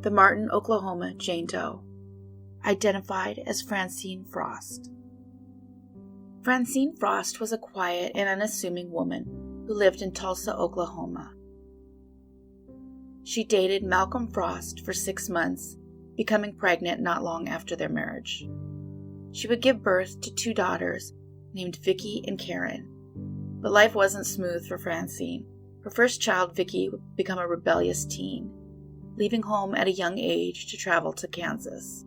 the Martin, Oklahoma Jane Doe, identified as Francine Frost. Francine Frost was a quiet and unassuming woman who lived in Tulsa, Oklahoma. She dated Malcolm Frost for 6 months, becoming pregnant not long after their marriage. She would give birth to 2 daughters named Vicky and Karen. But life wasn't smooth for Francine. Her first child, Vicky, would become a rebellious teen, leaving home at a young age to travel to Kansas.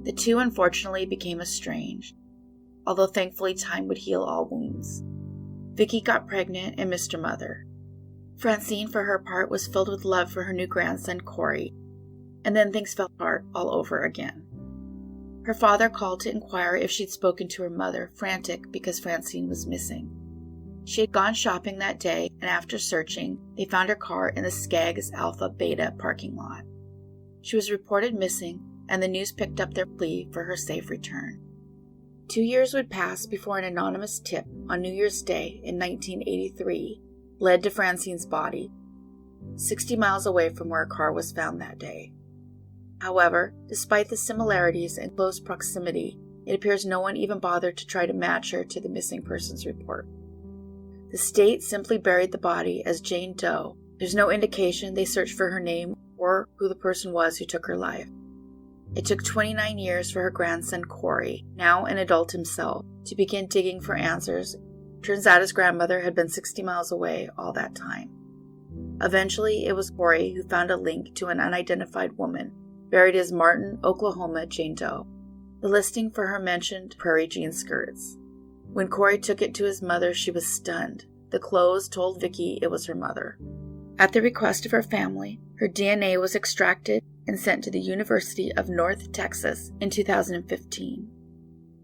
The two unfortunately became estranged, although thankfully time would heal all wounds. Vicky got pregnant and missed her mother. Francine, for her part, was filled with love for her new grandson, Corey, and then things fell apart all over again. Her father called to inquire if she'd spoken to her mother, frantic because Francine was missing. She had gone shopping that day, and after searching, they found her car in the Skaggs Alpha Beta parking lot. She was reported missing, and the news picked up their plea for her safe return. 2 years would pass before an anonymous tip on New Year's Day in 1983 led to Francine's body, 60 miles away from where her car was found that day. However, despite the similarities and close proximity, it appears no one even bothered to try to match her to the missing persons report. The state simply buried the body as Jane Doe. There's no indication they searched for her name or who the person was who took her life. It took 29 years for her grandson Corey, now an adult himself, to begin digging for answers. Turns out his grandmother had been 60 miles away all that time. Eventually, it was Corey who found a link to an unidentified woman buried as Martin, Oklahoma Jane Doe. The listing for her mentioned prairie jean skirts. When Corey took it to his mother, she was stunned. The clothes told Vicky it was her mother. At the request of her family, her DNA was extracted and sent to the University of North Texas in 2015.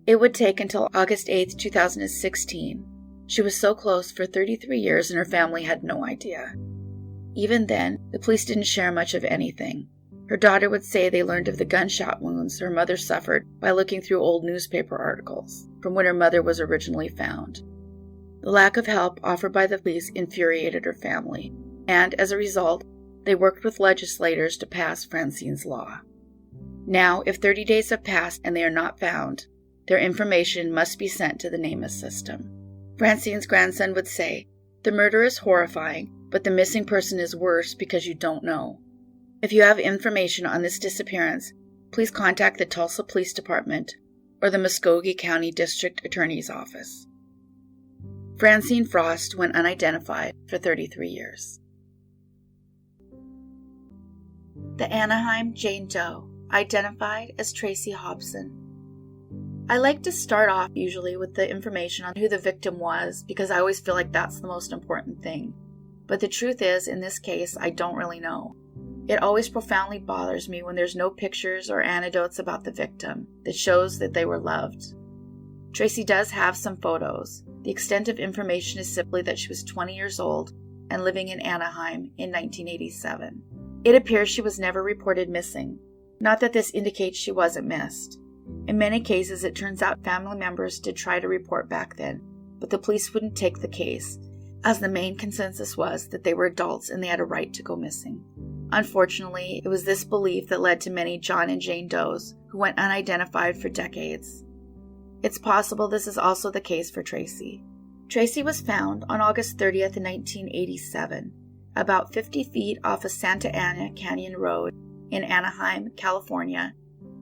It would take until August 8, 2016. She was so close for 33 years and her family had no idea. Even then, the police didn't share much of anything. Her daughter would say they learned of the gunshot wounds her mother suffered by looking through old newspaper articles from when her mother was originally found. The lack of help offered by the police infuriated her family, and as a result, they worked with legislators to pass Francine's law. Now, if 30 days have passed and they are not found, their information must be sent to the NamUs system. Francine's grandson would say, "The murder is horrifying, but the missing person is worse because you don't know. If you have information on this disappearance, please contact the Tulsa Police Department or the Muskogee County District Attorney's Office." Francine Frost went unidentified for 33 years. The Anaheim Jane Doe, identified as Tracey Hobson. I like to start off usually with the information on who the victim was because I always feel like that's the most important thing. But the truth is, in this case, I don't really know. It always profoundly bothers me when there's no pictures or anecdotes about the victim that shows that they were loved. Tracey does have some photos. The extent of information is simply that she was 20 years old and living in Anaheim in 1987. It appears she was never reported missing. Not that this indicates she wasn't missed. In many cases, it turns out family members did try to report back then, but the police wouldn't take the case, as the main consensus was that they were adults and they had a right to go missing. Unfortunately, it was this belief that led to many John and Jane Does who went unidentified for decades. It's possible this is also the case for Tracey. Tracey was found on August 30th, 1987, about 50 feet off of Santa Ana Canyon Road in Anaheim, California,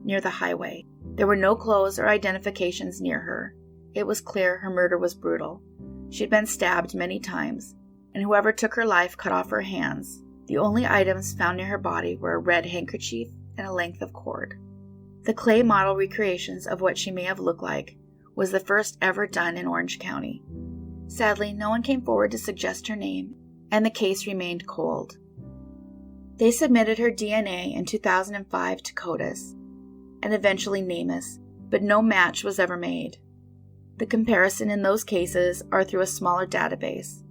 near the highway. There were no clothes or identifications near her. It was clear her murder was brutal. She'd been stabbed many times, and whoever took her life cut off her hands. The only items found near her body were a red handkerchief and a length of cord. The clay model recreations of what she may have looked like was the first ever done in Orange County. Sadly, no one came forward to suggest her name, and the case remained cold. They submitted her DNA in 2005 to CODIS, and eventually NamUs, but no match was ever made. The comparison in those cases are through a smaller database,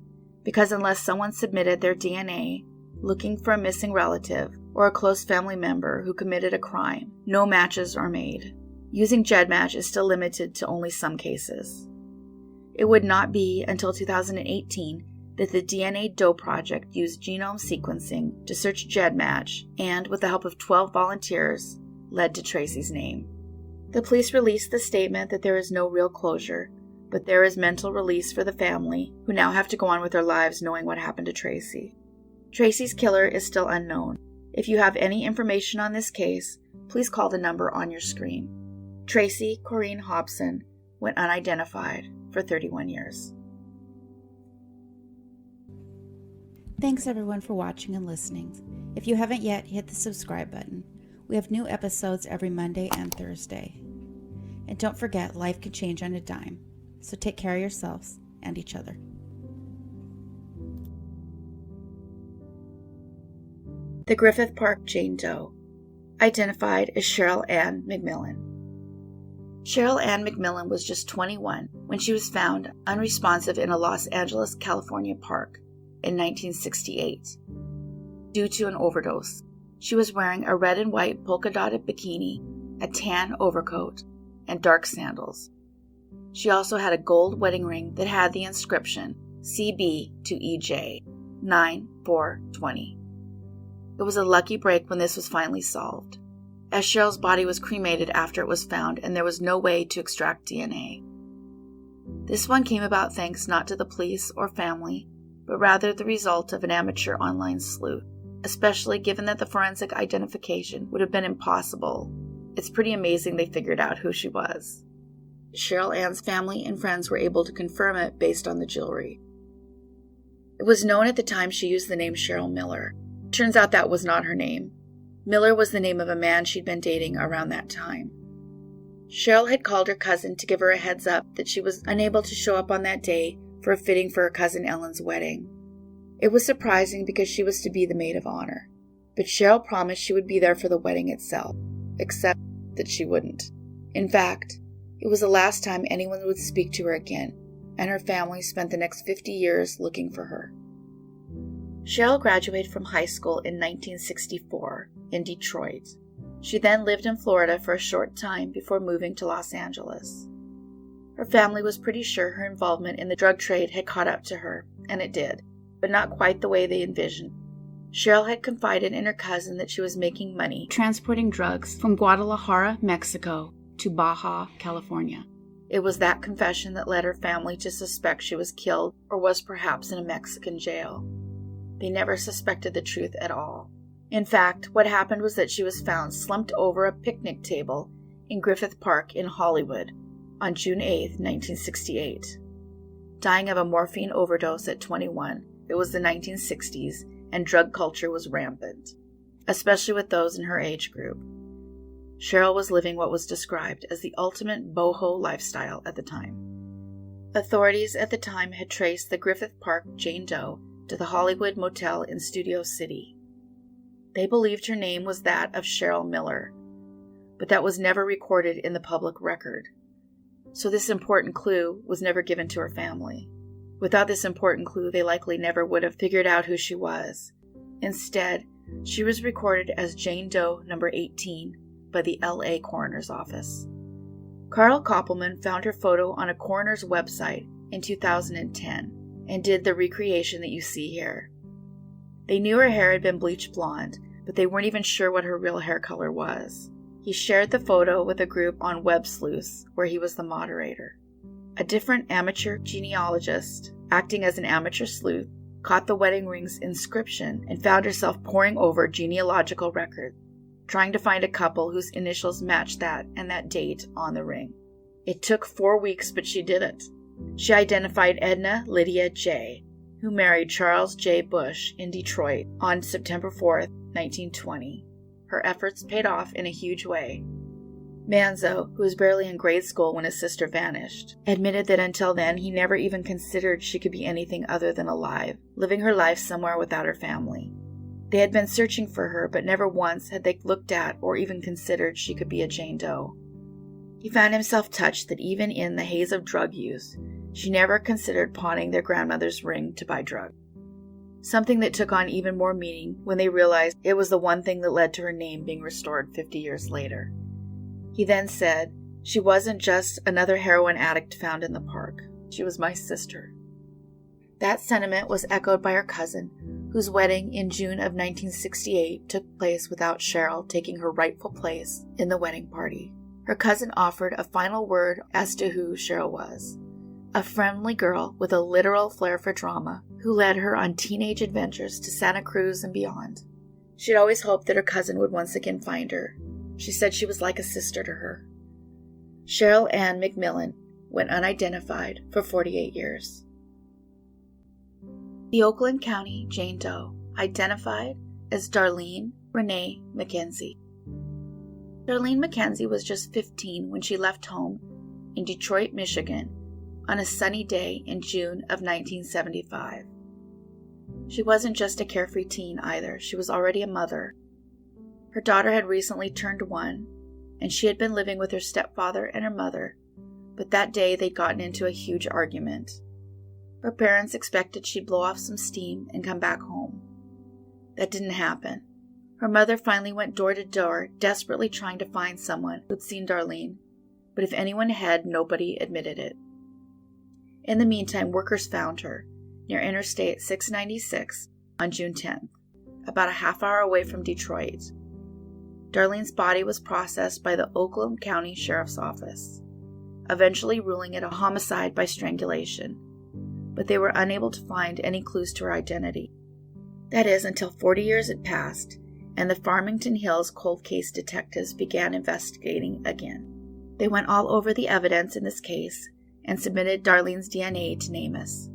because unless someone submitted their DNA looking for a missing relative or a close family member who committed a crime, no matches are made. Using GEDmatch is still limited to only some cases. It would not be until 2018 that the DNA Doe Project used genome sequencing to search GEDmatch and, with the help of 12 volunteers, led to Tracey's name. The police released the statement that there is no real closure, but there is mental release for the family, who now have to go on with their lives knowing what happened to Tracey. Tracey's killer is still unknown. If you have any information on this case, please call the number on your screen. Tracey Corrine Hobson went unidentified for 31 years. Thanks everyone for watching and listening. If you haven't yet, hit the subscribe button. We have new episodes every Monday and Thursday. And don't forget, life can change on a dime. So take care of yourselves and each other. The Griffith Park Jane Doe, identified as Cheryl Ann McMillan. Cheryl Ann McMillan was just 21 when she was found unresponsive in a Los Angeles, California park in 1968 due to an overdose. She was wearing a red and white polka-dotted bikini, a tan overcoat, and dark sandals. She also had a gold wedding ring that had the inscription CB to EJ 9420. It was a lucky break when this was finally solved, as Cheryl's body was cremated after it was found and there was no way to extract DNA. This one came about thanks not to the police or family, but rather the result of an amateur online sleuth, especially given that the forensic identification would have been impossible. It's pretty amazing they figured out who she was. Cheryl Ann's family and friends were able to confirm it based on the jewelry. It was known at the time she used the name Cheryl Miller. Turns out that was not her name. Miller was the name of a man she'd been dating around that time. Cheryl had called her cousin to give her a heads up that she was unable to show up on that day for a fitting for her cousin Ellen's wedding. It was surprising because she was to be the maid of honor, but Cheryl promised she would be there for the wedding itself, except that she wouldn't. In fact, it was the last time anyone would speak to her again, and her family spent the next 50 years looking for her. Cheryl graduated from high school in 1964 in Detroit. She then lived in Florida for a short time before moving to Los Angeles. Her family was pretty sure her involvement in the drug trade had caught up to her, and it did, but not quite the way they envisioned. Cheryl had confided in her cousin that she was making money transporting drugs from Guadalajara, Mexico, to Baja, California. It was that confession that led her family to suspect she was killed or was perhaps in a Mexican jail. They never suspected the truth at all. In fact, what happened was that she was found slumped over a picnic table in Griffith Park in Hollywood on June 8, 1968. Dying of a morphine overdose at 21, it was the 1960s and drug culture was rampant, especially with those in her age group. Cheryl was living what was described as the ultimate boho lifestyle at the time. Authorities at the time had traced the Griffith Park Jane Doe to the Hollywood Motel in Studio City. They believed her name was that of Cheryl Miller, but that was never recorded in the public record. So this important clue was never given to her family. Without this important clue, they likely never would have figured out who she was. Instead, she was recorded as Jane Doe number 18 by the LA Coroner's Office. Carl Koppelman found her photo on a coroner's website in 2010 and did the recreation that you see here. They knew her hair had been bleached blonde, but they weren't even sure what her real hair color was. He shared the photo with a group on Web Sleuths, where he was the moderator. A different amateur genealogist, acting as an amateur sleuth, caught the wedding ring's inscription and found herself poring over genealogical records, trying to find a couple whose initials matched that and that date on the ring. It took 4 weeks, but she did it. She identified Edna Lydia J., who married Charles J. Bush in Detroit on September 4, 1920. Her efforts paid off in a huge way. Manzo, who was barely in grade school when his sister vanished, admitted that until then he never even considered she could be anything other than alive, living her life somewhere without her family. They had been searching for her, but never once had they looked at or even considered she could be a Jane Doe. He found himself touched that even in the haze of drug use, she never considered pawning their grandmother's ring to buy drugs. Something that took on even more meaning when they realized it was the one thing that led to her name being restored 50 years later. He then said, "She wasn't just another heroin addict found in the park. She was my sister." That sentiment was echoed by her cousin, whose wedding in June of 1968 took place without Cheryl taking her rightful place in the wedding party. Her cousin offered a final word as to who Cheryl was. A friendly girl with a literal flair for drama who led her on teenage adventures to Santa Cruz and beyond. She'd always hoped that her cousin would once again find her. She said she was like a sister to her. Cheryl Ann McMillan went unidentified for 48 years. The Oakland County Jane Doe, identified as Darlene Rene McKenzie. Darlene McKenzie was just 15 when she left home in Detroit, Michigan, on a sunny day in June of 1975. She wasn't just a carefree teen either, she was already a mother. Her daughter had recently turned 1, and she had been living with her stepfather and her mother, but that day they'd gotten into a huge argument. Her parents expected she'd blow off some steam and come back home. That didn't happen. Her mother finally went door to door, desperately trying to find someone who'd seen Darlene, but if anyone had, nobody admitted it. In the meantime, workers found her near Interstate 696 on June 10th, about a half hour away from Detroit. Darlene's body was processed by the Oakland County Sheriff's Office, eventually ruling it a homicide by strangulation, but they were unable to find any clues to her identity. That is, until 40 years had passed, and the Farmington Hills cold case detectives began investigating again. They went all over the evidence in this case and submitted Darlene's DNA to NamUs,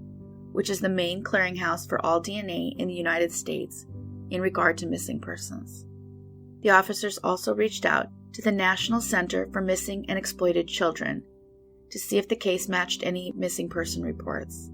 which is the main clearinghouse for all DNA in the United States in regard to missing persons. The officers also reached out to the National Center for Missing and Exploited Children to see if the case matched any missing person reports.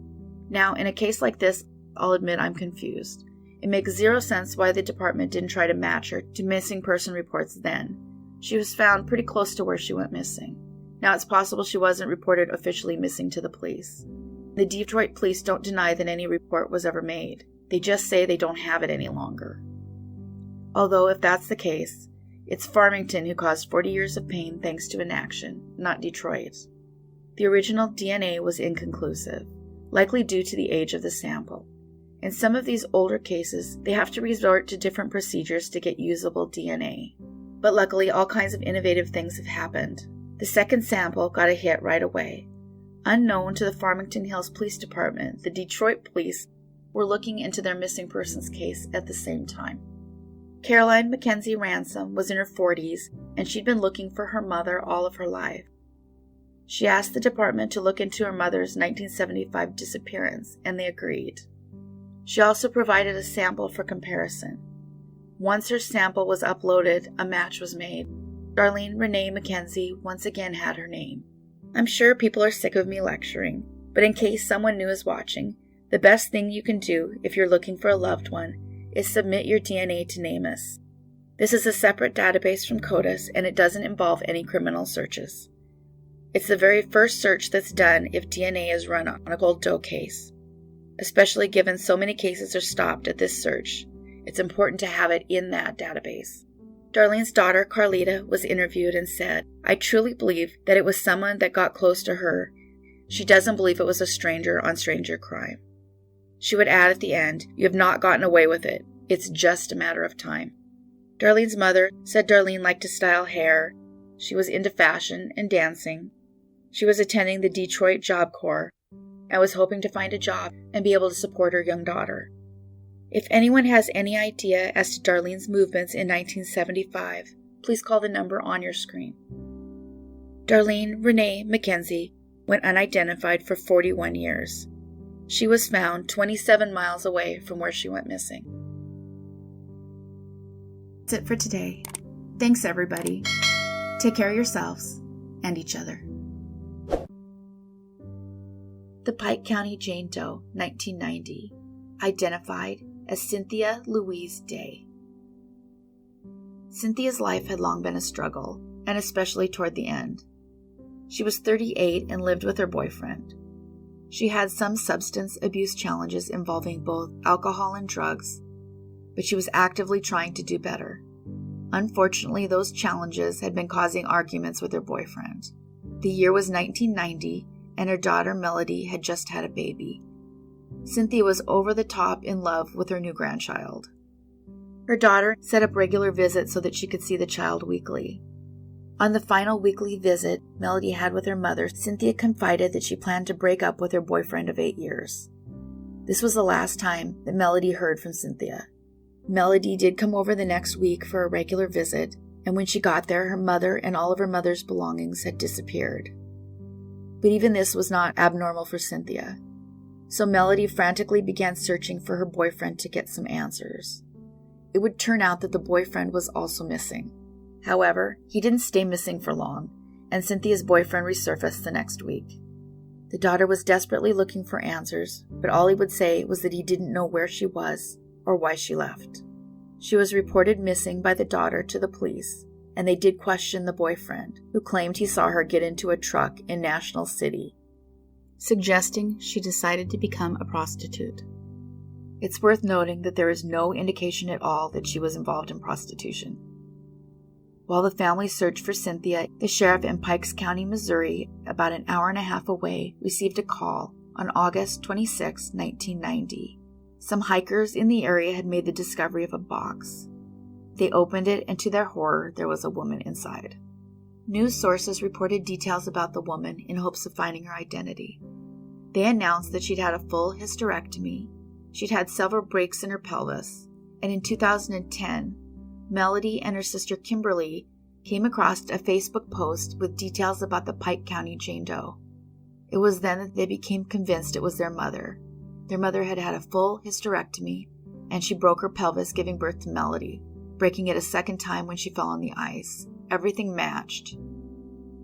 Now, in a case like this, I'll admit I'm confused. It makes zero sense why the department didn't try to match her to missing person reports then. She was found pretty close to where she went missing. Now, it's possible she wasn't reported officially missing to the police. The Detroit police don't deny that any report was ever made. They just say they don't have it any longer. Although, if that's the case, it's Farmington who caused 40 years of pain thanks to inaction, not Detroit. The original DNA was inconclusive, likely due to the age of the sample. In some of these older cases, they have to resort to different procedures to get usable DNA. But luckily, all kinds of innovative things have happened. The second sample got a hit right away. Unknown to the Farmington Hills Police Department, the Detroit police were looking into their missing persons case at the same time. Caroline Mackenzie Ransom was in her 40s, and she'd been looking for her mother all of her life. She asked the department to look into her mother's 1975 disappearance, and they agreed. She also provided a sample for comparison. Once her sample was uploaded, a match was made. Darlene Rene McKenzie once again had her name. I'm sure people are sick of me lecturing, but in case someone new is watching, the best thing you can do if you're looking for a loved one is submit your DNA to NamUs. This is a separate database from CODIS, and it doesn't involve any criminal searches. It's the very first search that's done if DNA is run on a cold Doe case. Especially given so many cases are stopped at this search, it's important to have it in that database. Darlene's daughter, Carlita, was interviewed and said, "I truly believe that it was someone that got close to her. She doesn't believe it was a stranger-on-stranger crime." She would add at the end, "You have not gotten away with it. It's just a matter of time." Darlene's mother said Darlene liked to style hair. She was into fashion and dancing. She was attending the Detroit Job Corps and was hoping to find a job and be able to support her young daughter. If anyone has any idea as to Darlene's movements in 1975, please call the number on your screen. Darlene Rene McKenzie went unidentified for 41 years. She was found 27 miles away from where she went missing. That's it for today. Thanks, everybody. Take care of yourselves and each other. The Pike County Jane Doe, 1990, identified as Cynthia Louise Day. Cynthia's life had long been a struggle, and especially toward the end. She was 38 and lived with her boyfriend. She had some substance abuse challenges involving both alcohol and drugs, but she was actively trying to do better. Unfortunately, those challenges had been causing arguments with her boyfriend. The year was 1990, and her daughter Melody had just had a baby. Cynthia was over the top in love with her new grandchild. Her daughter set up regular visits so that she could see the child weekly. On the final weekly visit Melody had with her mother, Cynthia confided that she planned to break up with her boyfriend of 8 years. This was the last time that Melody heard from Cynthia. Melody did come over the next week for a regular visit, and when she got there, her mother and all of her mother's belongings had disappeared. But even this was not abnormal for Cynthia. So Melody frantically began searching for her boyfriend to get some answers. It would turn out that the boyfriend was also missing. However, he didn't stay missing for long, and Cynthia's boyfriend resurfaced the next week. The daughter was desperately looking for answers, but all he would say was that he didn't know where she was or why she left. She was reported missing by the daughter to the police, and they did question the boyfriend, who claimed he saw her get into a truck in National City, suggesting she decided to become a prostitute. It's worth noting that there is no indication at all that she was involved in prostitution. While the family searched for Cynthia, the sheriff in Pike County, Missouri, about an hour and a half away, received a call on August 26, 1990. Some hikers in the area had made the discovery of a box. They opened it, and to their horror, there was a woman inside. News sources reported details about the woman in hopes of finding her identity. They announced that she'd had a full hysterectomy, she'd had several breaks in her pelvis, and in 2010, Melody and her sister Kimberly came across a Facebook post with details about the Pike County Jane Doe. It was then that they became convinced it was their mother. Their mother had had a full hysterectomy, and she broke her pelvis giving birth to Melody, breaking it a second time when she fell on the ice. Everything matched.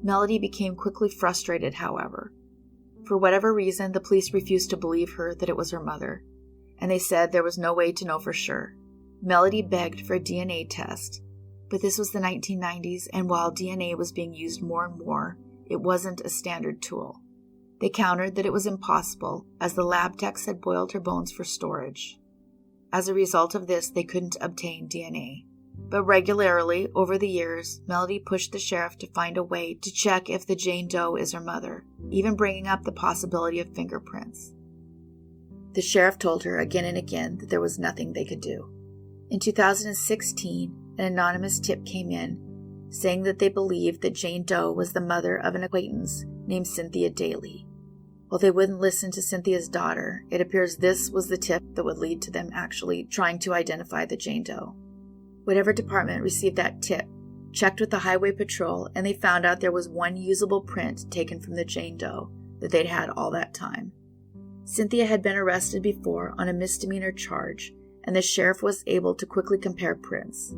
Melody became quickly frustrated, however. For whatever reason, the police refused to believe her that it was her mother, and they said there was no way to know for sure. Melody begged for a DNA test, but this was the 1990s, and while DNA was being used more and more, it wasn't a standard tool. They countered that it was impossible, as the lab techs had boiled her bones for storage. As a result of this, they couldn't obtain DNA. But regularly, over the years, Melody pushed the sheriff to find a way to check if the Jane Doe is her mother, even bringing up the possibility of fingerprints. The sheriff told her again and again that there was nothing they could do. In 2016, an anonymous tip came in, saying that they believed that Jane Doe was the mother of an acquaintance named Cynthia Daly. While they wouldn't listen to Cynthia's daughter, it appears this was the tip that would lead to them actually trying to identify the Jane Doe. Whatever department received that tip checked with the Highway Patrol, and they found out there was one usable print taken from the Jane Doe that they'd had all that time. Cynthia had been arrested before on a misdemeanor charge, and the sheriff was able to quickly compare prints.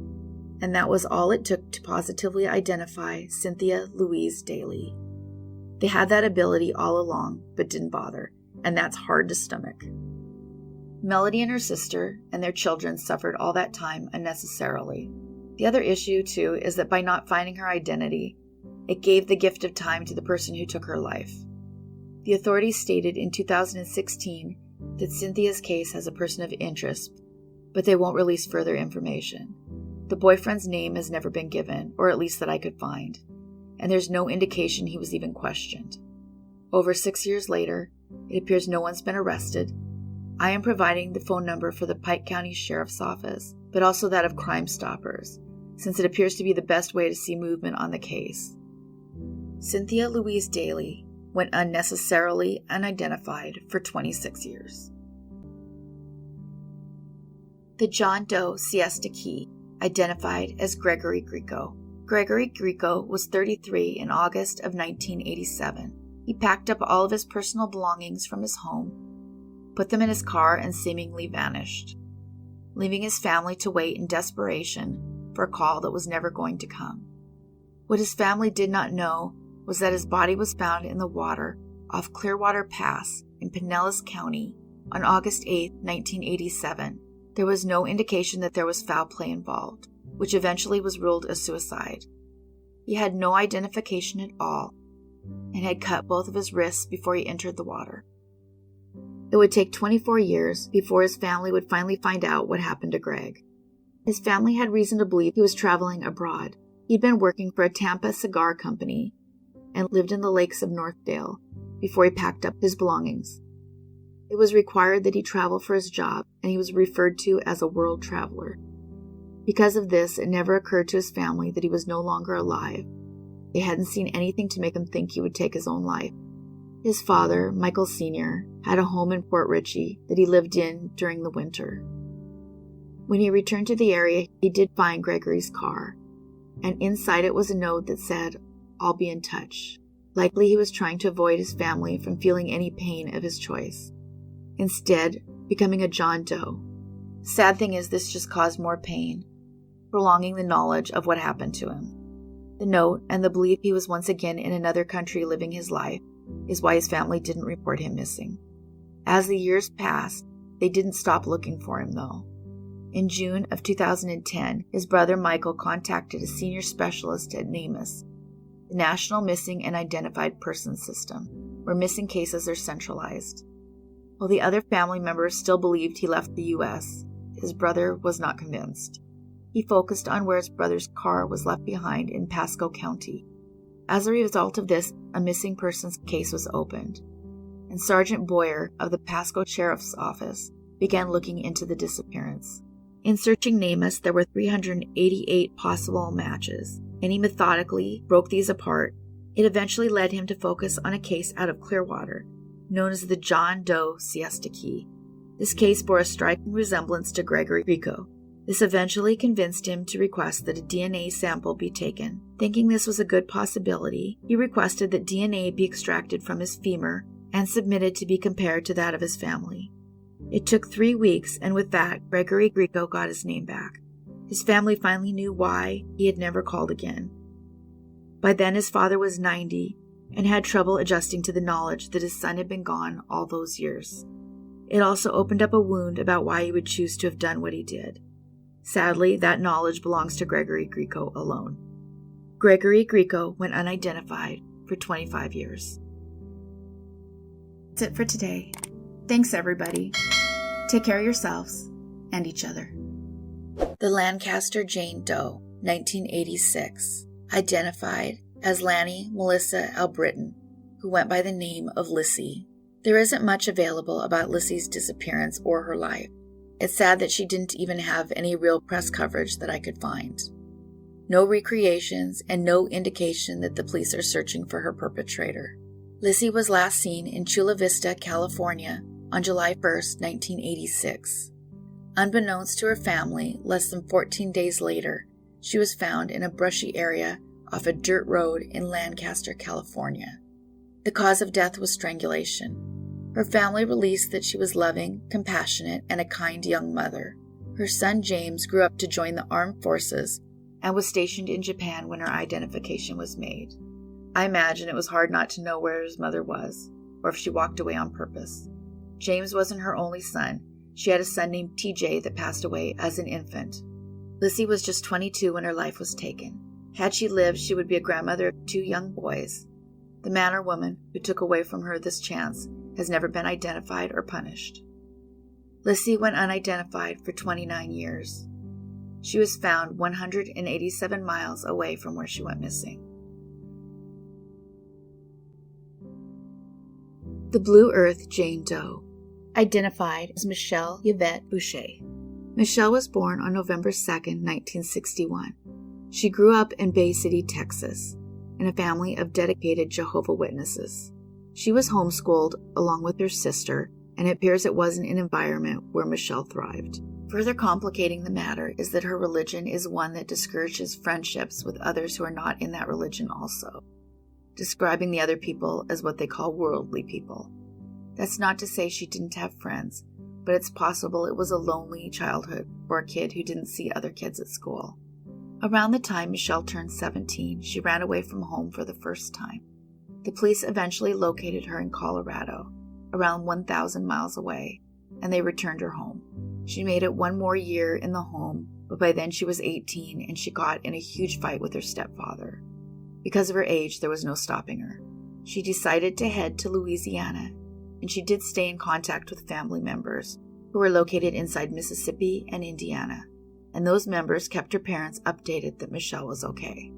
And that was all it took to positively identify Cynthia Louise Daly. They had that ability all along, but didn't bother, and that's hard to stomach. Melody and her sister and their children suffered all that time unnecessarily. The other issue, too, is that by not finding her identity, it gave the gift of time to the person who took her life. The authorities stated in 2016 that Cynthia's case has a person of interest, but they won't release further information. The boyfriend's name has never been given, or at least that I could find, and there's no indication he was even questioned. Over 6 years later, it appears no one's been arrested. I am providing the phone number for the Pike County Sheriff's Office, but also that of Crime Stoppers, since it appears to be the best way to see movement on the case. Cynthia Louise Daly went unnecessarily unidentified for 26 years. The Doe Siesta Key, identified as Gregory Greco. Gregory Greco was 33 in August of 1987. He packed up all of his personal belongings from his home, put them in his car, and seemingly vanished, leaving his family to wait in desperation for a call that was never going to come. What his family did not know was that his body was found in the water off Clearwater Pass in Pinellas County on August 8, 1987. There was no indication that there was foul play involved, which eventually was ruled a suicide. He had no identification at all and had cut both of his wrists before he entered the water. It would take 24 years before his family would finally find out what happened to Greg. His family had reason to believe he was traveling abroad. He'd been working for a Tampa cigar company and lived in the lakes of Northdale before he packed up his belongings. It was required that he travel for his job, and he was referred to as a world traveler. Because of this, it never occurred to his family that he was no longer alive. They hadn't seen anything to make him think he would take his own life. His father, Michael Sr., had a home in Port Richey that he lived in during the winter. When he returned to the area, he did find Gregory's car, and inside it was a note that said, "I'll be in touch." Likely he was trying to avoid his family from feeling any pain of his choice, instead becoming a John Doe. Sad thing is, this just caused more pain, prolonging the knowledge of what happened to him. The note and the belief he was once again in another country living his life is why his family didn't report him missing. As the years passed, they didn't stop looking for him though. In June of 2010, his brother Michael contacted a senior specialist at NamUs, the National Missing and Identified Persons System, where missing cases are centralized. While the other family members still believed he left the U.S., his brother was not convinced. He focused on where his brother's car was left behind in Pasco County. As a result of this, a missing persons case was opened, and Sergeant Boyer of the Pasco Sheriff's Office began looking into the disappearance. In searching NamUs, there were 388 possible matches, and he methodically broke these apart. It eventually led him to focus on a case out of Clearwater, known as the Doe Siesta Key. This case bore a striking resemblance to Gregory Greco. This eventually convinced him to request that a DNA sample be taken. Thinking this was a good possibility, he requested that DNA be extracted from his femur and submitted to be compared to that of his family. It took 3 weeks, and with that, Gregory Greco got his name back. His family finally knew why he had never called again. By then, his father was 90 and had trouble adjusting to the knowledge that his son had been gone all those years. It also opened up a wound about why he would choose to have done what he did. Sadly, that knowledge belongs to Gregory Greco alone. Gregory Greco went unidentified for 25 years. That's it for today. Thanks, everybody. Take care of yourselves and each other. The Lancaster Jane Doe, 1986, identified as Lanny Melissa Albritton, who went by the name of Lissy. There isn't much available about Lissy's disappearance or her life. It's sad that she didn't even have any real press coverage that I could find. No recreations and no indication that the police are searching for her perpetrator. Lissy was last seen in Chula Vista, California on July 1st, 1986. Unbeknownst to her family, less than 14 days later, she was found in a brushy area off a dirt road in Lancaster, California. The cause of death was strangulation. Her family released that she was loving, compassionate, and a kind young mother. Her son James grew up to join the armed forces and was stationed in Japan when her identification was made. I imagine it was hard not to know where his mother was, or if she walked away on purpose. James wasn't her only son. She had a son named TJ that passed away as an infant. Lissy was just 22 when her life was taken. Had she lived, she would be a grandmother of 2 young boys. The man or woman who took away from her this chance has never been identified or punished. Lissy went unidentified for 29 years. She was found 187 miles away from where she went missing. The Blue Earth Jane Doe, identified as Michelle Yvette Busha. Michelle was born on November 2nd, 1961. She grew up in Bay City, Texas, in a family of dedicated Jehovah's Witnesses. She was homeschooled along with her sister, and it appears it wasn't an environment where Michelle thrived. Further complicating the matter is that her religion is one that discourages friendships with others who are not in that religion also, describing the other people as what they call worldly people. That's not to say she didn't have friends, but it's possible it was a lonely childhood for a kid who didn't see other kids at school. Around the time Michelle turned 17, she ran away from home for the first time. The police eventually located her in Colorado, around 1,000 miles away, and they returned her home. She made it 1 more year in the home, but by then she was 18 and she got in a huge fight with her stepfather. Because of her age, there was no stopping her. She decided to head to Louisiana, and she did stay in contact with family members who were located inside Mississippi and Indiana, and those members kept her parents updated that Michelle was okay.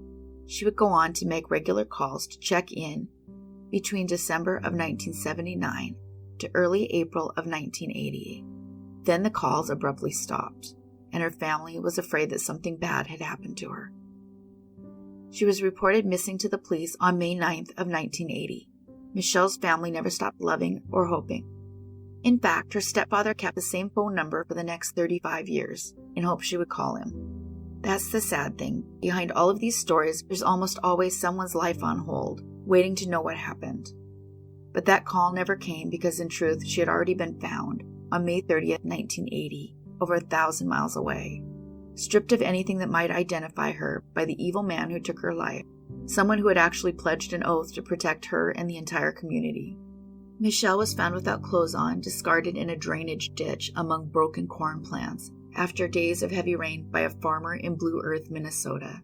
She would go on to make regular calls to check in between December of 1979 to early April of 1980. Then the calls abruptly stopped, and her family was afraid that something bad had happened to her. She was reported missing to the police on May 9th of 1980. Michelle's family never stopped loving or hoping. In fact, her stepfather kept the same phone number for the next 35 years in hopes she would call him. That's the sad thing. Behind all of these stories, there's almost always someone's life on hold, waiting to know what happened. But that call never came because in truth, she had already been found on May 30th, 1980, over 1,000 miles away, stripped of anything that might identify her by the evil man who took her life, someone who had actually pledged an oath to protect her and the entire community. Michelle was found without clothes on, discarded in a drainage ditch among broken corn plants after days of heavy rain by a farmer in Blue Earth, Minnesota.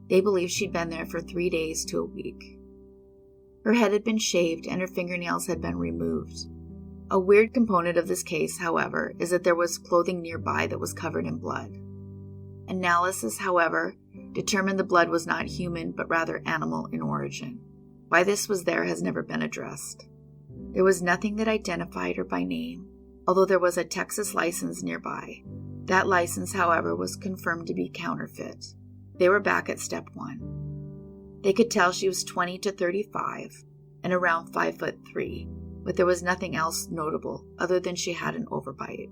They believe she'd been there for 3 days to a week. Her head had been shaved and her fingernails had been removed. A weird component of this case, however, is that there was clothing nearby that was covered in blood. Analysis, however, determined the blood was not human but rather animal in origin. Why this was there has never been addressed. There was nothing that identified her by name, although there was a Texas license nearby. That license, however, was confirmed to be counterfeit. They were back at step 1. They could tell she was 20 to 35 and around 5'3", but there was nothing else notable other than she had an overbite.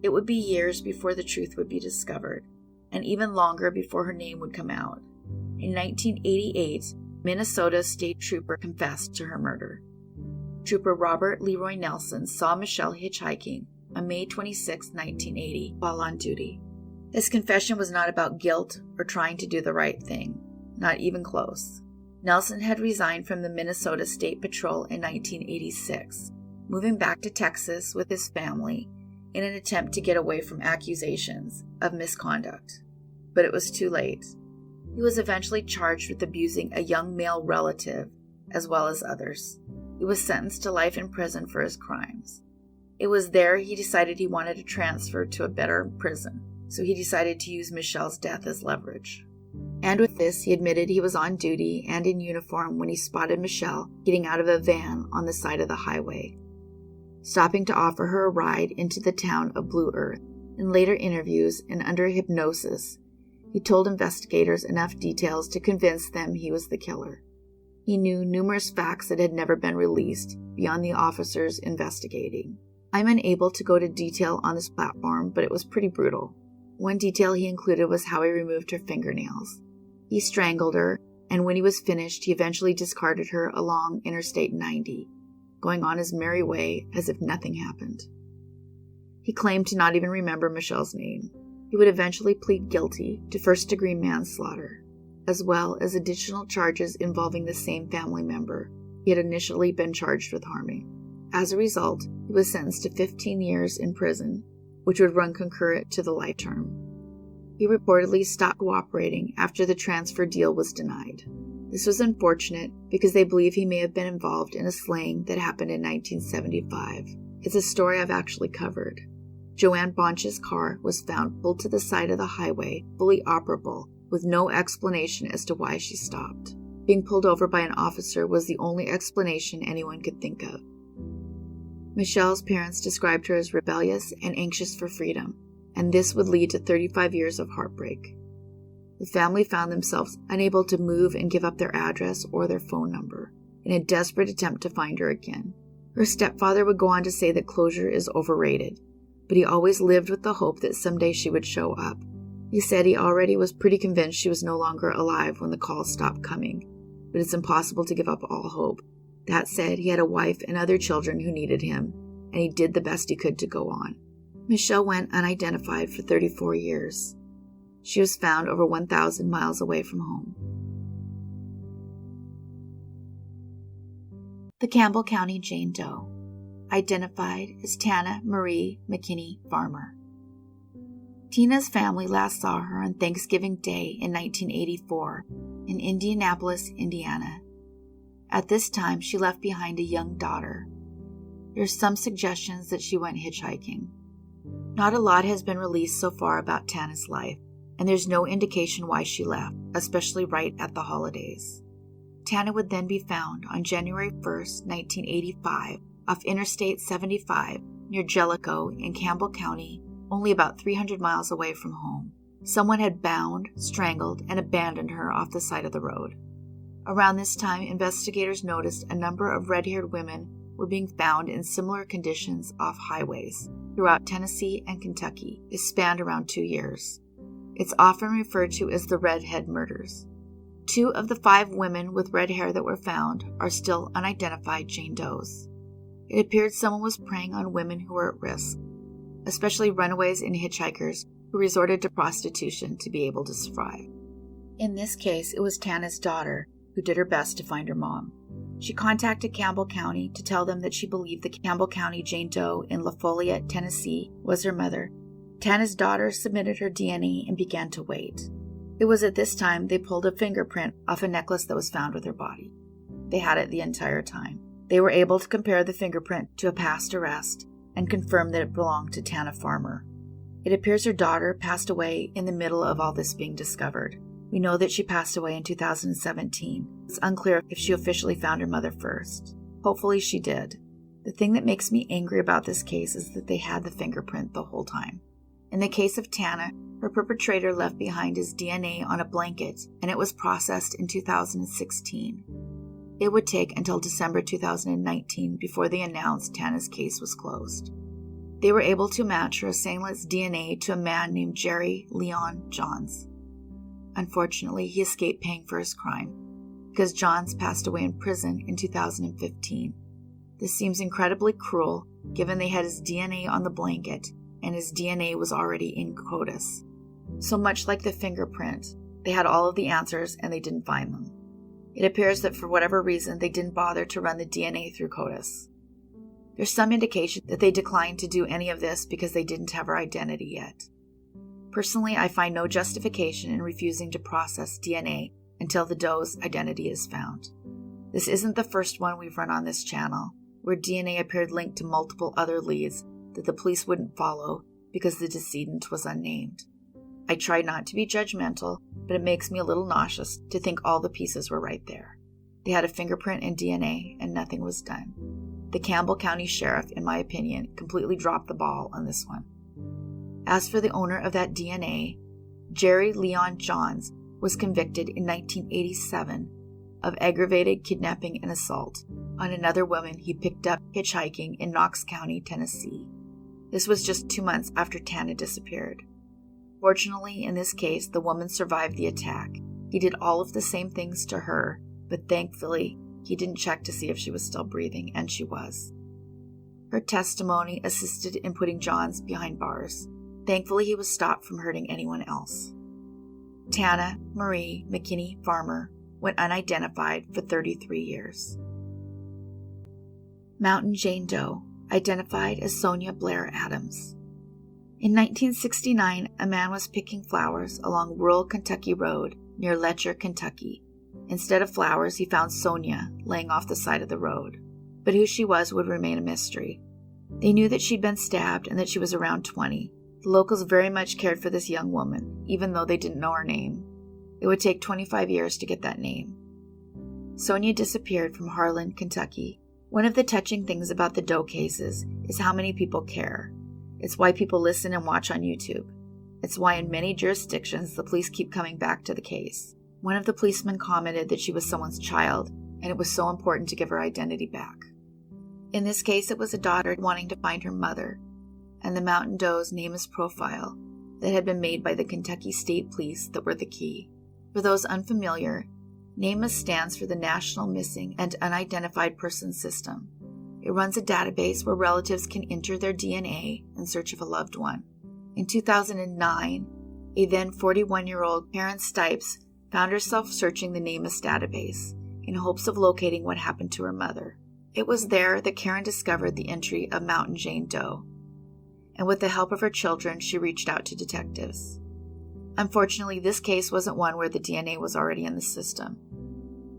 It would be years before the truth would be discovered, and even longer before her name would come out. In 1988, Minnesota State Trooper confessed to her murder. Trooper Robert Leroy Nelson saw Michelle hitchhiking on May 26, 1980, while on duty. His confession was not about guilt or trying to do the right thing, not even close. Nelson had resigned from the Minnesota State Patrol in 1986, moving back to Texas with his family in an attempt to get away from accusations of misconduct. But it was too late. He was eventually charged with abusing a young male relative, as well as others. He was sentenced to life in prison for his crimes. It was there he decided he wanted to transfer to a better prison, so he decided to use Michelle's death as leverage. And with this, he admitted he was on duty and in uniform when he spotted Michelle getting out of a van on the side of the highway, stopping to offer her a ride into the town of Blue Earth. In later interviews and under hypnosis, he told investigators enough details to convince them he was the killer. He knew numerous facts that had never been released beyond the officers investigating. I'm unable to go to detail on this platform, but it was pretty brutal. One detail he included was how he removed her fingernails. He strangled her, and when he was finished, he eventually discarded her along Interstate 90, going on his merry way as if nothing happened. He claimed to not even remember Michelle's name. He would eventually plead guilty to first-degree manslaughter, as well as additional charges involving the same family member he had initially been charged with harming. As a result, he was sentenced to 15 years in prison, which would run concurrent to the life term. He reportedly stopped cooperating after the transfer deal was denied. This was unfortunate because they believe he may have been involved in a slaying that happened in 1975. It's a story I've actually covered. Joanne Bonch's car was found pulled to the side of the highway, fully operable, with no explanation as to why she stopped. Being pulled over by an officer was the only explanation anyone could think of. Michelle's parents described her as rebellious and anxious for freedom, and this would lead to 35 years of heartbreak. The family found themselves unable to move and give up their address or their phone number in a desperate attempt to find her again. Her stepfather would go on to say that closure is overrated, but he always lived with the hope that someday she would show up. He said he already was pretty convinced she was no longer alive when the calls stopped coming, but it's impossible to give up all hope. That said, he had a wife and other children who needed him, and he did the best he could to go on. Michelle went unidentified for 34 years. She was found over 1,000 miles away from home. The Campbell County Jane Doe, identified as Tana Marie McKenney Farmer. Tina's family last saw her on Thanksgiving Day in 1984 in Indianapolis, Indiana. At this time, she left behind a young daughter. There's some suggestions that she went hitchhiking. Not a lot has been released so far about Tana's life, and there's no indication why she left, especially right at the holidays. Tana would then be found on January 1st, 1985, off Interstate 75 near Jellicoe in Campbell County, only about 300 miles away from home. Someone had bound, strangled, and abandoned her off the side of the road. Around this time, investigators noticed a number of red-haired women were being found in similar conditions off highways throughout Tennessee and Kentucky. It spanned around 2 years. It's often referred to as the redhead murders. 2 of the 5 women with red hair that were found are still unidentified Jane Does. It appeared someone was preying on women who were at risk, especially runaways and hitchhikers who resorted to prostitution to be able to survive. In this case, it was Tana's daughter who did her best to find her mom. She contacted Campbell County to tell them that she believed the Campbell County Jane Doe in Lafayette, Tennessee, was her mother. Tana's daughter submitted her DNA and began to wait. It was at this time they pulled a fingerprint off a necklace that was found with her body. They had it the entire time. They were able to compare the fingerprint to a past arrest and confirm that it belonged to Tana Farmer. It appears her daughter passed away in the middle of all this being discovered. We know that she passed away in 2017. It's unclear if she officially found her mother first. Hopefully she did. The thing that makes me angry about this case is that they had the fingerprint the whole time. In the case of Tana, her perpetrator left behind his DNA on a blanket, and it was processed in 2016. It would take until December 2019 before they announced Tana's case was closed. They were able to match her assailant's DNA to a man named Jerry Leon Johns. Unfortunately, he escaped paying for his crime, because Johns passed away in prison in 2015. This seems incredibly cruel, given they had his DNA on the blanket, and his DNA was already in CODIS. So much like the fingerprint, they had all of the answers and they didn't find them. It appears that for whatever reason, they didn't bother to run the DNA through CODIS. There's some indication that they declined to do any of this because they didn't have her identity yet. Personally, I find no justification in refusing to process DNA until the Doe's identity is found. This isn't the first one we've run on this channel, where DNA appeared linked to multiple other leads that the police wouldn't follow because the decedent was unnamed. I try not to be judgmental, but it makes me a little nauseous to think all the pieces were right there. They had a fingerprint and DNA, and nothing was done. The Campbell County Sheriff, in my opinion, completely dropped the ball on this one. As for the owner of that DNA, Jerry Leon Johns was convicted in 1987 of aggravated kidnapping and assault on another woman he picked up hitchhiking in Knox County, Tennessee. This was just 2 months after Tana disappeared. Fortunately, in this case, the woman survived the attack. He did all of the same things to her, but thankfully, he didn't check to see if she was still breathing, and she was. Her testimony assisted in putting Johns behind bars. Thankfully, he was stopped from hurting anyone else. Tana Marie McKenney Farmer went unidentified for 33 years. Mountain Jane Doe, identified as Sonja Blair-Adams. In 1969, a man was picking flowers along rural Kentucky Road near Letcher, Kentucky. Instead of flowers, he found Sonja laying off the side of the road. But who she was would remain a mystery. They knew that she'd been stabbed and that she was around 20. The locals very much cared for this young woman, even though they didn't know her name. It would take 25 years to get that name. Sonja disappeared from Harlan, Kentucky. One of the touching things about the Doe cases is how many people care. It's why people listen and watch on YouTube. It's why in many jurisdictions the police keep coming back to the case. One of the policemen commented that she was someone's child, and it was so important to give her identity back. In this case, it was a daughter wanting to find her mother, and the Mountain Doe's NamUs profile that had been made by the Kentucky State Police that were the key. For those unfamiliar, NamUs stands for the National Missing and Unidentified Persons System. It runs a database where relatives can enter their DNA in search of a loved one. In 2009, a then 41-year-old Karen Stipes found herself searching the NamUs database in hopes of locating what happened to her mother. It was there that Karen discovered the entry of Mountain Jane Doe, and with the help of her children, she reached out to detectives. Unfortunately, this case wasn't one where the DNA was already in the system.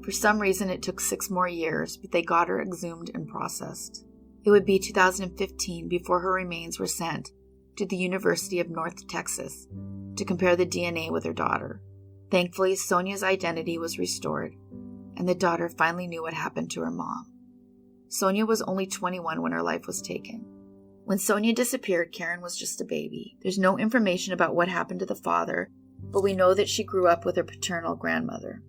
For some reason, it took 6 more years, but they got her exhumed and processed. It would be 2015 before her remains were sent to the University of North Texas to compare the DNA with her daughter. Thankfully, Sonja's identity was restored, and the daughter finally knew what happened to her mom. Sonja was only 21 when her life was taken. When Sonja disappeared, Karen was just a baby. There's no information about what happened to the father, but we know that she grew up with her paternal grandmother.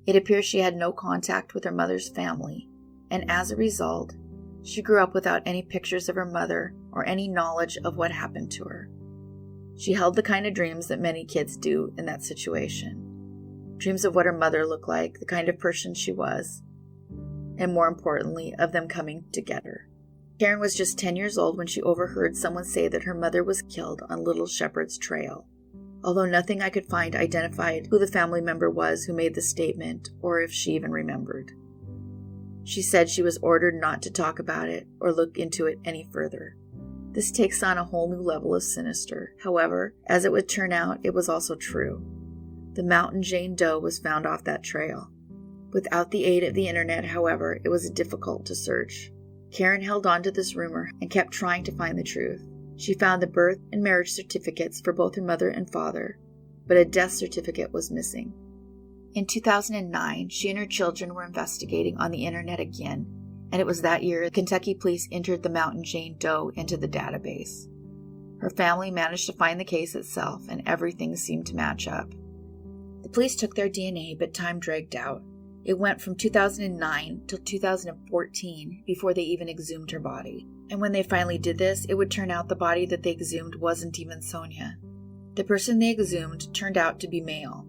It appears she had no contact with her mother's family, and as a result, she grew up without any pictures of her mother or any knowledge of what happened to her. She held the kind of dreams that many kids do in that situation. Dreams of what her mother looked like, the kind of person she was, and more importantly, of them coming to get her. Karen was just 10 years old when she overheard someone say that her mother was killed on Little Shepherd's Trail, although nothing I could find identified who the family member was who made the statement or if she even remembered. She said she was ordered not to talk about it or look into it any further. This takes on a whole new level of sinister. However, as it would turn out, it was also true. The Mountain Jane Doe was found off that trail. Without the aid of the internet, however, it was difficult to search. Karen held on to this rumor and kept trying to find the truth. She found the birth and marriage certificates for both her mother and father, but a death certificate was missing. In 2009, she and her children were investigating on the internet again, and it was that year Kentucky police entered the Mountain Jane Doe into the database. Her family managed to find the case itself, and everything seemed to match up. The police took their DNA, but time dragged out. It went from 2009 till 2014 before they even exhumed her body. And when they finally did this, it would turn out the body that they exhumed wasn't even Sonja. The person they exhumed turned out to be male.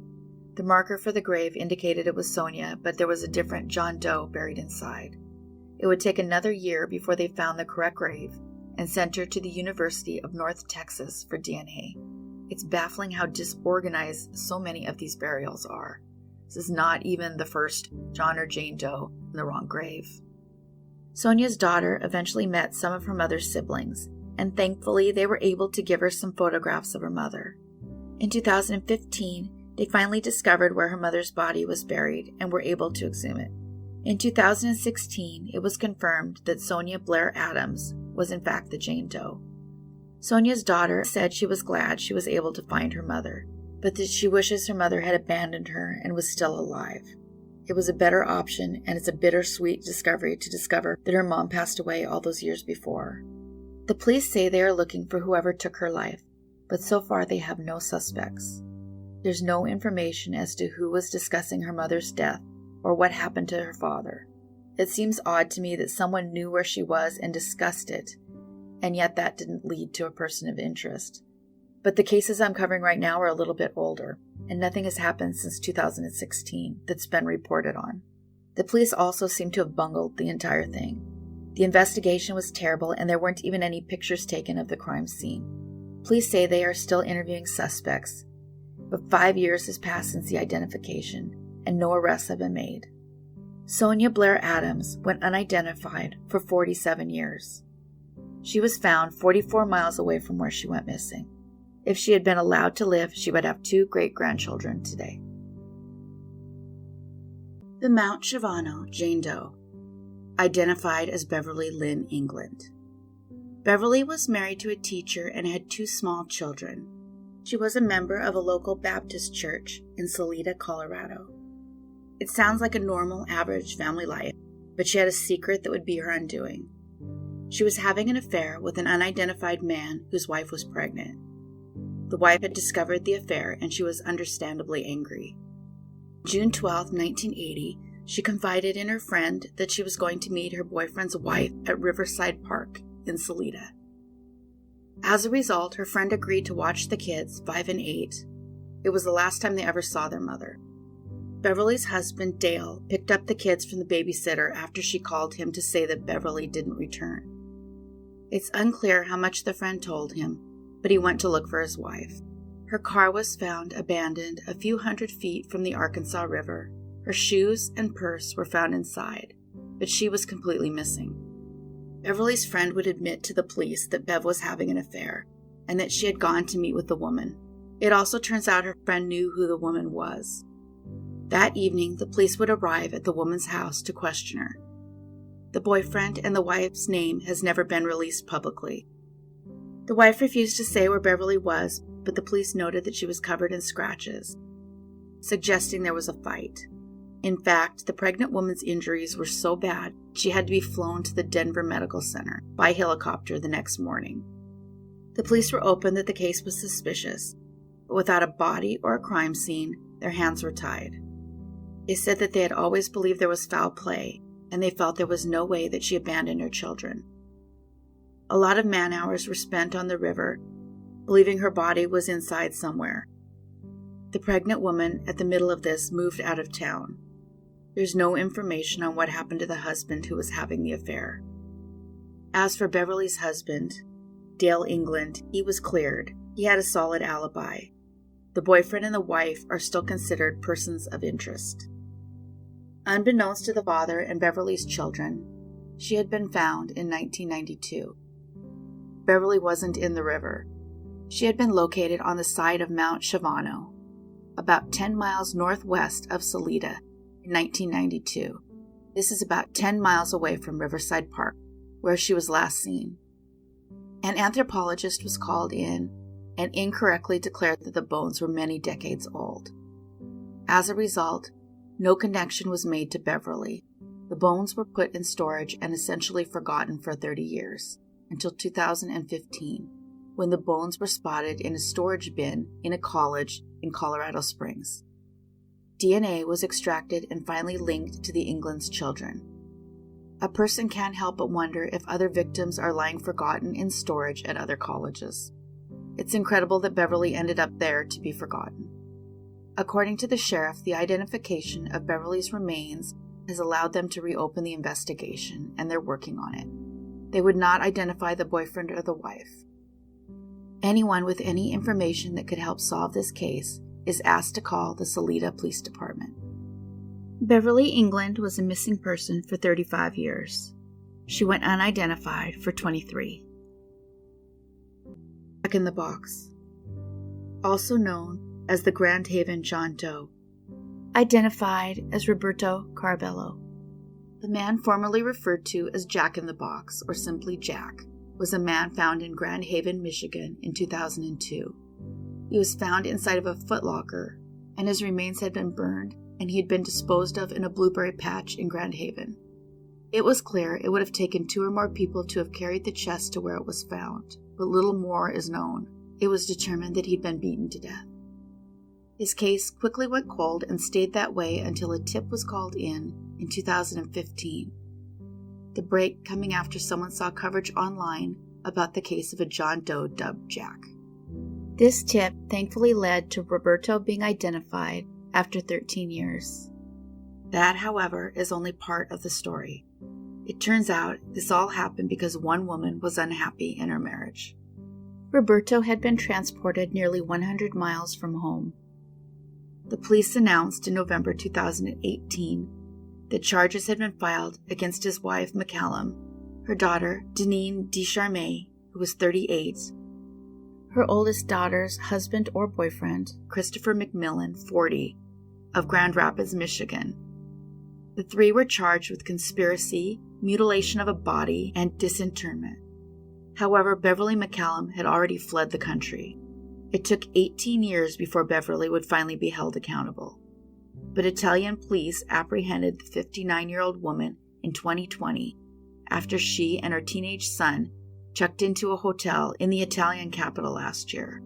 The marker for the grave indicated it was Sonja, but there was a different John Doe buried inside. It would take another year before they found the correct grave and sent her to the University of North Texas for DNA. It's baffling how disorganized so many of these burials are. This is not even the first John or Jane Doe in the wrong grave. Sonja's daughter eventually met some of her mother's siblings, and thankfully they were able to give her some photographs of her mother. In 2015, they finally discovered where her mother's body was buried and were able to exhume it. In 2016, it was confirmed that Sonja Blair-Adams was in fact the Jane Doe. Sonja's daughter said she was glad she was able to find her mother, but that she wishes her mother had abandoned her and was still alive. It was a better option, and it's a bittersweet discovery to discover that her mom passed away all those years before. The police say they are looking for whoever took her life, but so far they have no suspects. There's no information as to who was discussing her mother's death or what happened to her father. It seems odd to me that someone knew where she was and discussed it, and yet that didn't lead to a person of interest. But the cases I'm covering right now are a little bit older, and nothing has happened since 2016 that's been reported on. The police also seem to have bungled the entire thing. The investigation was terrible, and there weren't even any pictures taken of the crime scene. Police say they are still interviewing suspects, but 5 years has passed since the identification, and no arrests have been made. Sonja Blair-Adams went unidentified for 47 years. She was found 44 miles away from where she went missing. If she had been allowed to live, she would have 2 great-grandchildren today. The Mount Shavano Jane Doe, identified as Beverly Lynn England. Beverly was married to a teacher and had 2 small children. She was a member of a local Baptist church in Salida, Colorado. It sounds like a normal, average family life, but she had a secret that would be her undoing. She was having an affair with an unidentified man whose wife was pregnant. The wife had discovered the affair, and she was understandably angry. June 12, 1980, she confided in her friend that she was going to meet her boyfriend's wife at Riverside Park in Salida. As a result, her friend agreed to watch the kids, 5 and 8. It was the last time they ever saw their mother. Beverly's husband, Dale, picked up the kids from the babysitter after she called him to say that Beverly didn't return. It's unclear how much the friend told him, but he went to look for his wife. Her car was found abandoned a few hundred feet from the Arkansas River. Her shoes and purse were found inside, but she was completely missing. Beverly's friend would admit to the police that Bev was having an affair, and that she had gone to meet with the woman. It also turns out her friend knew who the woman was. That evening, the police would arrive at the woman's house to question her. The boyfriend and the wife's name has never been released publicly. The wife refused to say where Beverly was, but the police noted that she was covered in scratches, suggesting there was a fight. In fact, the pregnant woman's injuries were so bad she had to be flown to the Denver Medical Center by helicopter the next morning. The police were open that the case was suspicious, but without a body or a crime scene, their hands were tied. They said that they had always believed there was foul play, and they felt there was no way that she abandoned her children. A lot of man-hours were spent on the river, believing her body was inside somewhere. The pregnant woman at the middle of this moved out of town. There's no information on what happened to the husband who was having the affair. As for Beverly's husband, Dale England, he was cleared. He had a solid alibi. The boyfriend and the wife are still considered persons of interest. Unbeknownst to the father and Beverly's children, she had been found in 1992. Beverly wasn't in the river. She had been located on the side of Mount Shavano, about 10 miles northwest of Salida, in 1992. This is about 10 miles away from Riverside Park, where she was last seen. An anthropologist was called in and incorrectly declared that the bones were many decades old. As a result, no connection was made to Beverly. The bones were put in storage and essentially forgotten for 30 years, until 2015, when the bones were spotted in a storage bin in a college in Colorado Springs. DNA was extracted and finally linked to the England's children. A person can't help but wonder if other victims are lying forgotten in storage at other colleges. It's incredible that Beverly ended up there to be forgotten. According to the sheriff, the identification of Beverly's remains has allowed them to reopen the investigation, and they're working on it. They would not identify the boyfriend or the wife. Anyone with any information that could help solve this case is asked to call the Salida Police Department. Beverly England was a missing person for 35 years. She went unidentified for 23. Jack in the Box, also known as the Grand Haven Jane Doe, identified as Roberto Caraballo. The man formerly referred to as Jack in the Box, or simply Jack, was a man found in Grand Haven, Michigan in 2002. He was found inside of a footlocker, and his remains had been burned, and he had been disposed of in a blueberry patch in Grand Haven. It was clear it would have taken 2 or more people to have carried the chest to where it was found, but little more is known. It was determined that he'd been beaten to death. His case quickly went cold and stayed that way until a tip was called in 2015. The break coming after someone saw coverage online about the case of a Jane Doe dubbed Jack. This tip thankfully led to Roberto being identified after 13 years. That, however, is only part of the story. It turns out this all happened because one woman was unhappy in her marriage. Roberto had been transported nearly 100 miles from home. The police announced in November 2018 that charges had been filed against his wife, McCallum, her daughter, Deneen Descharmais, who was 38, her oldest daughter's husband or boyfriend, Christopher McMillan, 40, of Grand Rapids, Michigan. The 3 were charged with conspiracy, mutilation of a body, and disinterment. However, Beverly McCallum had already fled the country. It took 18 years before Beverly would finally be held accountable. But Italian police apprehended the 59-year-old woman in 2020 after she and her teenage son checked into a hotel in the Italian capital last year.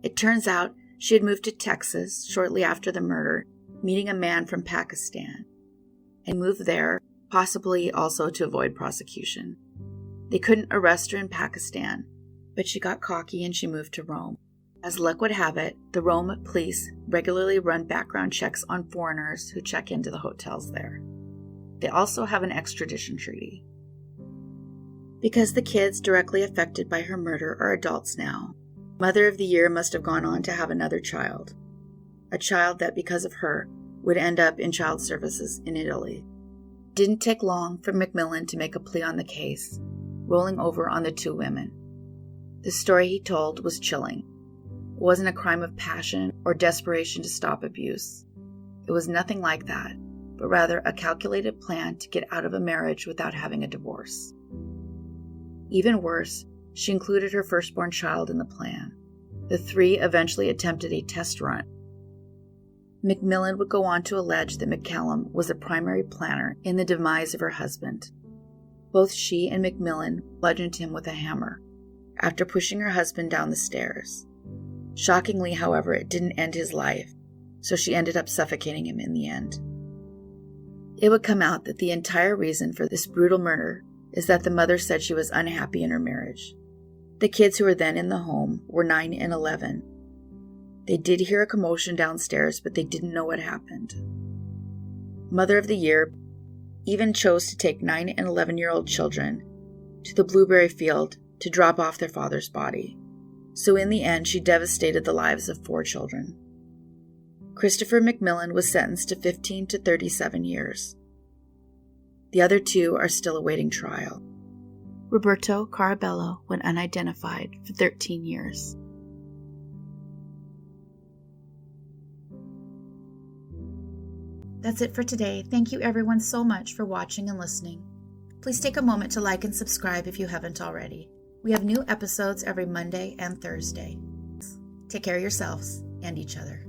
It turns out she had moved to Texas shortly after the murder, meeting a man from Pakistan, and moved there, possibly also to avoid prosecution. They couldn't arrest her in Pakistan, but she got cocky and she moved to Rome. As luck would have it, the Rome police regularly run background checks on foreigners who check into the hotels there. They also have an extradition treaty. Because the kids directly affected by her murder are adults now, Mother of the Year must have gone on to have another child. A child that, because of her, would end up in child services in Italy. It didn't take long for McMillan to make a plea on the case, rolling over on the 2 women. The story he told was chilling. It wasn't a crime of passion or desperation to stop abuse. It was nothing like that, but rather a calculated plan to get out of a marriage without having a divorce. Even worse, she included her firstborn child in the plan. The 3 eventually attempted a test run. McMillan would go on to allege that McCallum was a primary planner in the demise of her husband. Both she and McMillan bludgeoned him with a hammer after pushing her husband down the stairs. Shockingly, however, it didn't end his life, so she ended up suffocating him in the end. It would come out that the entire reason for this brutal murder is that the mother said she was unhappy in her marriage. The kids who were then in the home were 9 and 11. They did hear a commotion downstairs, but they didn't know what happened. Mother of the Year even chose to take 9 and 11-year-old children to the blueberry field to drop off their father's body. So in the end, she devastated the lives of 4 children. Christopher McMillan was sentenced to 15 to 37 years. The other 2 are still awaiting trial. Roberto Caraballo went unidentified for 13 years. That's it for today. Thank you everyone so much for watching and listening. Please take a moment to like and subscribe if you haven't already. We have new episodes every Monday and Thursday. Take care of yourselves and each other.